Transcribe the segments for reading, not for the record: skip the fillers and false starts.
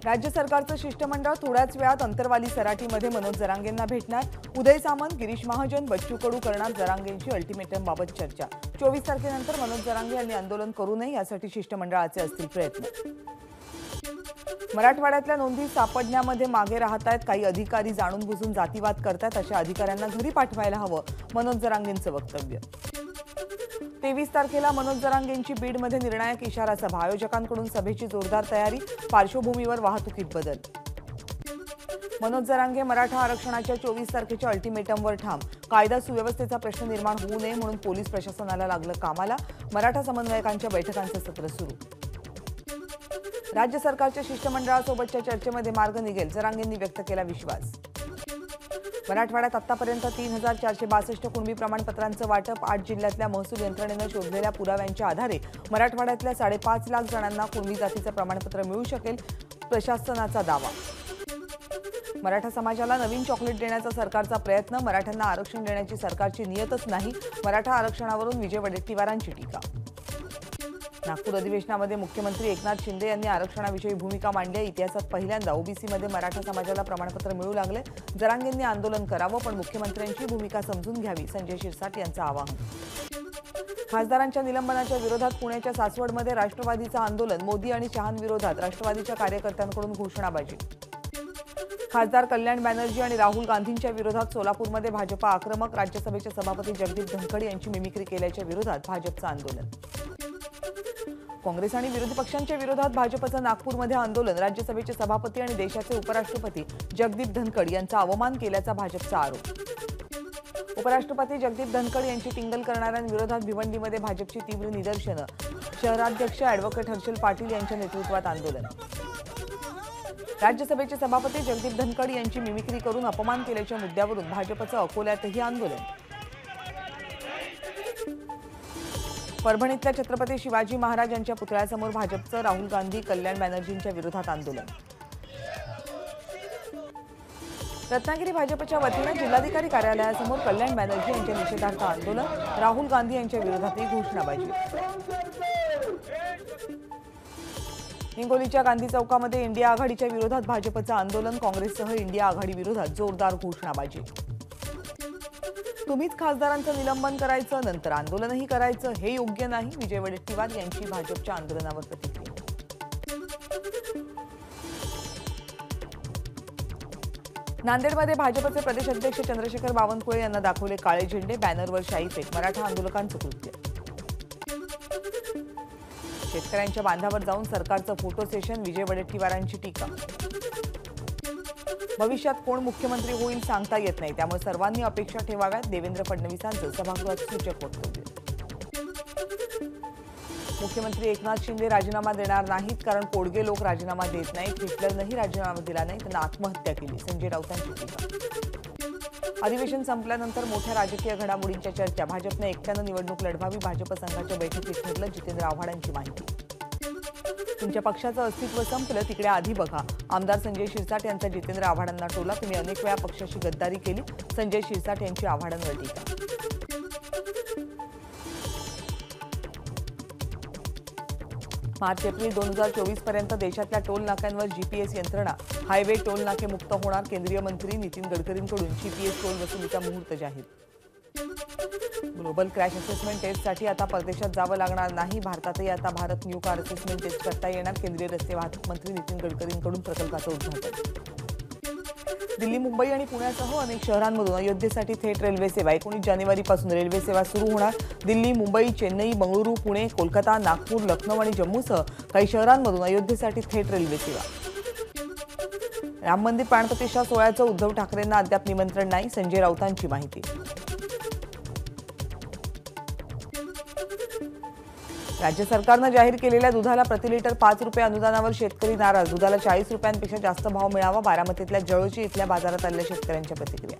राज्य सरकारचं शिष्टमंडळ थोड्याच वेळात अंतरवाली सराटीमध्ये मनोज जरांगेंना भेटणार। उदय सामंत, गिरीश महाजन, बच्चू कडू करणार जरांगेंची अल्टिमेटम बाबत चर्चा। 24 तारखेनंतर मनोज जरांगे यांनी आंदोलन करू नये यासाठी शिष्टमंडळाचे असतील प्रयत्न। मराठवाड्यातल्या नोंदी सापडण्यामध्ये मागे राहतायत काही अधिकारी, जाणून बुजून जातीवाद करतात, अशा अधिकाऱ्यांना घरी पाठवायला हवं, मनोज जरांगेंचं वक्तव्य। 23 तारखेला मनोज जरांगेंची बीडमध्ये निर्णायक इशारा सभा। आयोजकांकडून सभेची जोरदार तयारी, पार्श्वभूमीवर वाहतुकीत बदल। मनोज जरांगे मराठा आरक्षणाच्या 24 तारखेच्या अल्टिमेटमवर ठाम। कायदा सुव्यवस्थेचा प्रश्न निर्माण होऊ नये म्हणून पोलीस प्रशासनाला लागलं कामाला। मराठा समन्वयकांच्या बैठकांचं सत्र सुरू। राज्य सरकारच्या शिष्टमंडळासोबतच्या चर्चेमध्ये मार्ग निघेल, जरांगेंनी व्यक्त केला विश्वास। मराठवाड्यात आतापर्यंत 3462 कुणबी प्रमाणपत्रांचं वाटप। 8 जिल्ह्यातल्या महसूल यंत्रणेनं शोधलेल्या पुराव्यांच्या आधारे मराठवाड्यातल्या 5.5 लाख जणांना कुणबी जातीचं प्रमाणपत्र मिळू शकेल, प्रशासनाचा दावा। मराठा समाजाला नवीन चॉकलेट देण्याचा सरकारचा प्रयत्न। मराठ्यांना आरक्षण देण्याची सरकारची नियतच नाही, मराठा आरक्षणावरून विजय वडेट्टीवारांची टीका। नागपूर अधिवेशनामध्ये मुख्यमंत्री एकनाथ शिंदे यांनी आरक्षणाविषयी भूमिका मांडली। इतिहासात पहिल्यांदा ओबीसीमध्ये मराठा समाजाला प्रमाणपत्र मिळू लागले। जरांगेंनी आंदोलन करावं, पण मुख्यमंत्र्यांची भूमिका समजून घ्यावी, संजय शिरसाट यांचं आवाहन। खासदारांच्या निलंबनाच्या विरोधात पुण्याच्या सासवडमध्ये राष्ट्रवादीचं आंदोलन। मोदी आणि शहांविरोधात राष्ट्रवादीच्या कार्यकर्त्यांकडून घोषणाबाजी। खासदार कल्याण बॅनर्जी आणि राहुल गांधींच्या विरोधात सोलापूरमध्ये भाजपा आक्रमक। राज्यसभेचे सभापती जगदीप धनखड यांची मिमिक्री केल्याच्या विरोधात भाजपचं आंदोलन। काँग्रेस आणि विरोधी पक्षांच्या विरोधात भाजपचं नागपूरमध्ये आंदोलन। राज्यसभेचे सभापती आणि देशाचे उपराष्ट्रपती जगदीप धनखड यांचा अवमान केल्याचा भाजपचा आरोप। उपराष्ट्रपती जगदीप धनखड यांची टिंगल करणाऱ्यांविरोधात भिवंडीमध्ये भाजपची तीव्र निदर्शनं। शहराध्यक्ष ॲडव्होकेट हर्षल पाटील यांच्या नेतृत्वात आंदोलन। राज्यसभेचे सभापती जगदीप धनखड यांची मिमिक्री करून अपमान केल्याच्या मुद्द्यावरून भाजपचं अकोल्यातही आंदोलन। परभणीतल्या छत्रपती शिवाजी महाराज यांच्या पुतळ्यासमोर भाजपचं, राहुल गांधी, कल्याण बॅनर्जींच्या विरोधात आंदोलन। रत्नागिरी भाजपच्या वतीनं जिल्हाधिकारी कार्यालयासमोर कल्याण बॅनर्जी यांच्या निषेधार्थ आंदोलन। राहुल गांधी यांच्या विरोधातही घोषणाबाजी। हिंगोलीच्या गांधी चौकामध्ये इंडिया आघाडीच्या विरोधात भाजपचं आंदोलन। काँग्रेससह इंडिया आघाडी विरोधात जोरदार घोषणाबाजी। तुम्हीच खासदारांचं निलंबन करायचं, नंतर आंदोलनही करायचं, हे योग्य नाही, विजय वडेट्टीवार यांची भाजपच्या आंदोलनावर प्रतिक्रिया। नांदेडमध्ये भाजपचे प्रदेश अध्यक्ष चंद्रशेखर बावनकुळे यांना दाखवले काळे झेंडे, बॅनरवर शाईफेक। मराठा आंदोलकांचं कृत्य। शेतकऱ्यांच्या बांधावर जाऊन सरकारचं फोटो सेशन, विजय वडेट्टीवारांची टीका। भविष्यात कोण मुख्यमंत्री होईल सांगता येत नाही, त्यामुळे सर्वांनी अपेक्षा ठेवाव्यात, देवेंद्र फडणवीसांचं सभागृहात सूचक वक्तव्य। मुख्यमंत्री एकनाथ शिंदे राजीनामा देणार नाहीत, कारण कोडगे लोक राजीनामा देत नाहीत। हिटलरनंही राजीनामा दिला नाही, त्यांना आत्महत्या केली, संजय राऊतांची टीका। अधिवेशन संपल्यानंतर मोठ्या राजकीय घडामोडींच्या चर्चा। भाजपने एकट्यानं निवडणूक लढवावी, भाजप संघाच्या बैठकीत ठरलं, जितेंद्र आव्हाडांची माहिती। तुमच्या पक्षाचं अस्तित्व संपलं, तिकडे आधी बघा, आमदार संजय शिरसाट यांचा जितेंद्र आव्हाडांना टोला। तुम्ही अनेक वेळा पक्षाशी गद्दारी केली, संजय शिरसाट यांची आव्हाडांवर टीका। मार्च-एप्रिल 2024 पर्यंत देशातल्या टोल नाक्यांवर जीपीएस यंत्रणा, हायवे टोल नाके मुक्त होणार। केंद्रीय मंत्री नितीन गडकरींकडून जीपीएस टोल वसुलीचा मुहूर्त जाहीर। ग्लोबल क्रॅश असेसमेंट टेस्टसाठी आता परदेशात जावं लागणार नाही, भारतातही आता Bharat new car assessment test करता येणार। केंद्रीय रस्ते वाहतूक मंत्री नितीन गडकरींकडून प्रकल्पाचं उद्घाटन। दिल्ली, मुंबई आणि पुण्यासह अनेक शहरांमधून अयोध्येसाठी थेट रेल्वे सेवा। 19 जानेवारीपासून रेल्वे सेवा सुरू होणार। दिल्ली, मुंबई, चेन्नई, बंगळुरू, पुणे, कोलकाता, नागपूर, लखनौ आणि जम्मूसह काही शहरांमधून अयोध्येसाठी थेट रेल्वे सेवा। राम मंदिर प्राणप्रतिष्ठा सोहळ्याचं उद्धव ठाकरेंना अद्याप निमंत्रण नाही, संजय राऊतांची माहिती। राज्य सरकारनं जाहीर केलेल्या दुधाला प्रतिलिटर 5 रुपये अनुदानावर शेतकरी नाराज। दुधाला 40 रुपयांपेक्षा जास्त भाव मिळावा, बारामतीतल्या जळोजी इथल्या बाजारात आलेल्या शेतकऱ्यांच्या प्रतिक्रिया।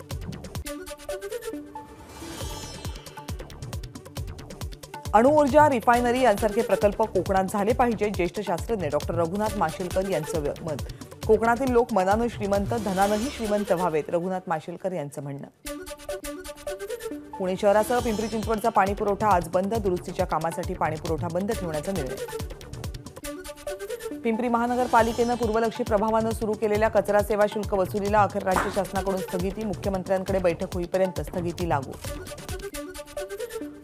अणुऊर्जा, रिफायनरी यांसारखे प्रकल्प कोकणात झाले पाहिजेत, ज्येष्ठ शास्त्रज्ञ डॉक्टर रघुनाथ माशेलकर यांचं मत। कोकणातील लोक मनानं श्रीमंत, धनानंही श्रीमंत व्हावेत, रघुनाथ माशेलकर यांचं म्हणणं। पुणे शहरासह पिंपरी चिंचवडचा पाणी पुरवठा आज बंद। दुरुस्तीच्या कामासाठी पाणी पुरवठा बंद ठेवण्याचा निर्णय। पिंपरी महानगरपालिकेनं पूर्वलक्षी प्रभावानं सुरू केलेल्या कचरा सेवा शुल्क वसुलीला अखेर राज्य शासनाकडून स्थगिती. मुख्यमंत्र्यांकडे बैठक होईपर्यंत स्थगिती लागू.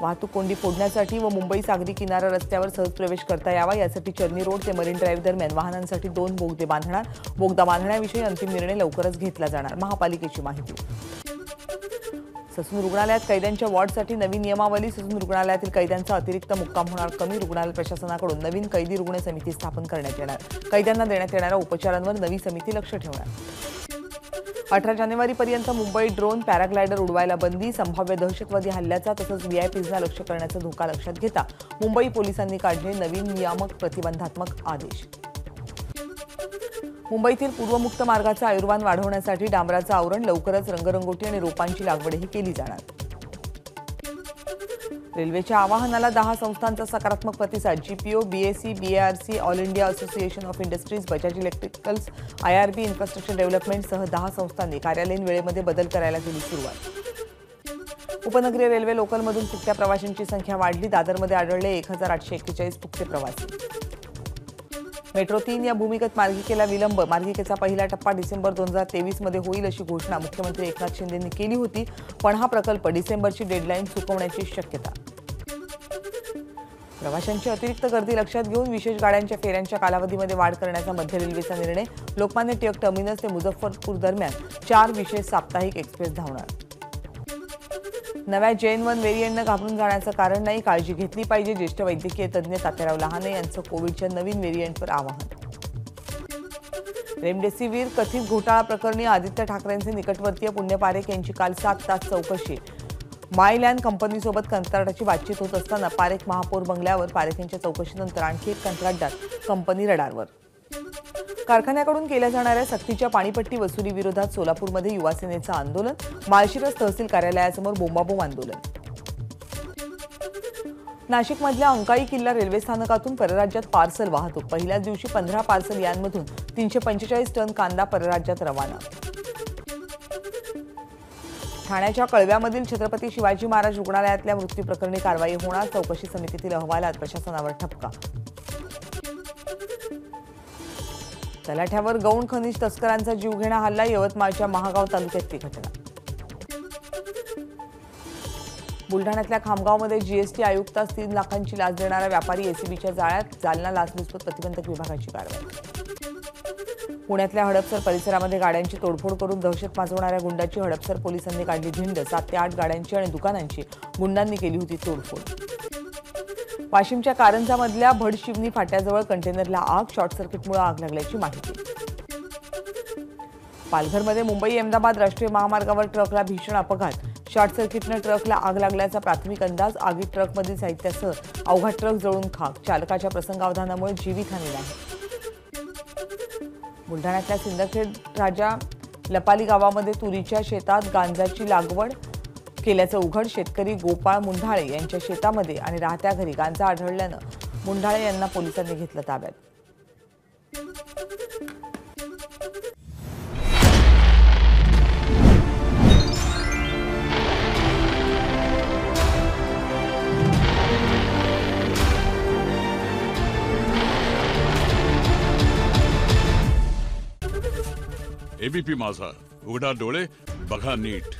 वाहतूक कोंडी फोडण्यासाठी व मुंबई सागरी किनारा रस्त्यावर सहज प्रवेश करता यावा यासाठी चर्नी रोड ते मरीन ड्राईव्ह दरम्यान वाहनांसाठी 2 बोगदे बांधणार. बोगदा बांधण्याविषयी अंतिम निर्णय लवकरच घेतला जाणार. महापालिकेची माहिती. ससून रुग्णालयात कैद्यांच्या वॉर्डसाठी नवीन नियमावली. ससून रुग्णालयातील कैद्यांचा अतिरिक्त मुक्काम होणार कमी. रुग्णालय प्रशासनाकडून नवीन कैदी रुग्ण समिती स्थापन करण्यात येणार. कैद्यांना देण्यात येणाऱ्या उपचारांवर नवी समिती लक्ष ठेवणार. 18 जानेवारीपर्यंत मुंबईत ड्रोन पॅराग्लायडर उडवायला बंदी. संभाव्य दहशतवादी हल्ल्याचा तसंच व्हीआयपीजना लक्ष्य करण्याचा धोका लक्षात घेता मुंबई पोलिसांनी काढले नवीन नियामक प्रतिबंधात्मक आदेश. मुंबईतील पूर्वमुक्त मार्गाचं आयुर्मान वाढवण्यासाठी डांबराचं आवरण. लवकरच रंगरंगोटी आणि रोपांची लागवडही केली जाणार. रेल्वेच्या आवाहनाला 10 संस्थांचा सकारात्मक प्रतिसाद. GPO, BSE, BARC, All India Association of Industries, Bajaj Electricals, IRB, Infrastructure डेव्हलपमेंटसह 10 संस्थांनी कार्यालयीन वेळेमध्ये बदल करायला केली सुरुवात. उपनगरीय रेल्वे लोकलमधून फुकट्या प्रवाशांची संख्या वाढली. दादरमध्ये आढळले 1841 फुकटे प्रवासी. मेट्रो 3 या भूमिगत मार्गिकेला विलंब. मार्गिकेचा पहिला टप्पा डिसेंबर 2023 मध्ये होईल अशी घोषणा मुख्यमंत्री एकनाथ शिंदेंनी केली होती, पण हा प्रकल्प डिसेंबरची डेडलाईन चुकवण्याची शक्यता. प्रवाशांची अतिरिक्त गर्दी लक्षात घेऊन विशेष गाड्यांच्या फेऱ्यांच्या कालावधीमध्ये वाढ करण्याचा मध्य रेल्वेचा निर्णय. लोकमान्य टिळक टर्मिनस ते मुझफ्फरपूर दरम्यान 4 विशेष साप्ताहिक एक्सप्रेस धावणार. नव्या JN1 व्हेरियंटनं घाबरून जाण्याचं कारण नाही. काळजी घेतली पाहिजे. ज्येष्ठ वैद्यकीय तज्ज्ञ तात्याराव लहाने यांचं कोविडच्या नवीन व्हेरियंटवर आवाहन. रेमडेसिवीर कथित घोटाळा प्रकरणी आदित्य ठाकरेंचे निकटवर्तीय पुण्य पारेख यांची काल 7 तास चौकशी. मायलँड कंपनीसोबत कंत्राटाची बातचीत होत असताना पारेख महापौर बंगल्यावर. पारेख यांच्या चौकशीनंतर आणखी एक कंत्राटदार कंपनी रडारवर. कारखान्याकडून केल्या जाणाऱ्या सक्तीच्या पाणीपट्टी वसुलीविरोधात सोलापूरमध्ये युवासेनेचं आंदोलन. माळशिरस तहसील कार्यालयासमोर बोंबाबोंब आंदोलन. नाशिकमधल्या अंकाई किल्ला रेल्वे स्थानकातून परराज्यात पार्सल वाहतूक. पहिल्याच दिवशी 15 पार्सल यांमधून 345 टन कांदा परराज्यात रवाना. ठाण्याच्या कळव्यामधील छत्रपती शिवाजी महाराज रुग्णालयातल्या मृत्यूप्रकरणी कारवाई होणार. चौकशी समितीतील अहवालात प्रशासनावर ठपका. तलाठ्यावर गौण खनिज तस्करांचा जीवघेणा हल्ला. यवतमाळच्या महागाव तालुक्यातली घटना. बुलढाण्यातल्या खामगावमध्ये जीएसटी आयुक्तास 3 लाखांची लाच देणारा व्यापारी एसीबीच्या जाळ्यात. जालना लाचलुचपत प्रतिबंधक विभागाची कारवाई. पुण्यातल्या हडपसर परिसरामध्ये गाड्यांची तोडफोड करून दहशत माजवणाऱ्या गुंडाची हडपसर पोलिसांनी काढली धिंड. 7 ते 8 गाड्यांची आणि दुकानांची गुंडांनी केली होती तोडफोड. वाशिमच्या कारंजामधल्या भडशिवनी फाट्याजवळ कंटेनरला आग. शॉर्ट सर्किटमुळे आग लागल्याची माहिती. पालघरमध्ये मुंबई अहमदाबाद राष्ट्रीय महामार्गावर ट्रकला भीषण अपघात. शॉर्ट सर्किटनं ट्रकला आग लागल्याचा प्राथमिक अंदाज. आगीत ट्रकमधील साहित्यासह अवघा ट्रक जळून खाक. चालकाच्या प्रसंगावधानामुळे जीवितहानी नाही. बुलढाण्यातल्या सिंदखेड राजा लपाली गावामध्ये तुरीच्या शेतात गांजाची लागवड केल्याचं उघड. शेतकरी गोपाळ मुंढाळे यांच्या शेतामध्ये आणि राहत्या घरी गांजा आढळल्यानं मुंढाळे यांना पोलिसांनी घेतलं ताब्यात. एबीपी माझा, उघडा डोळे बघा नीट.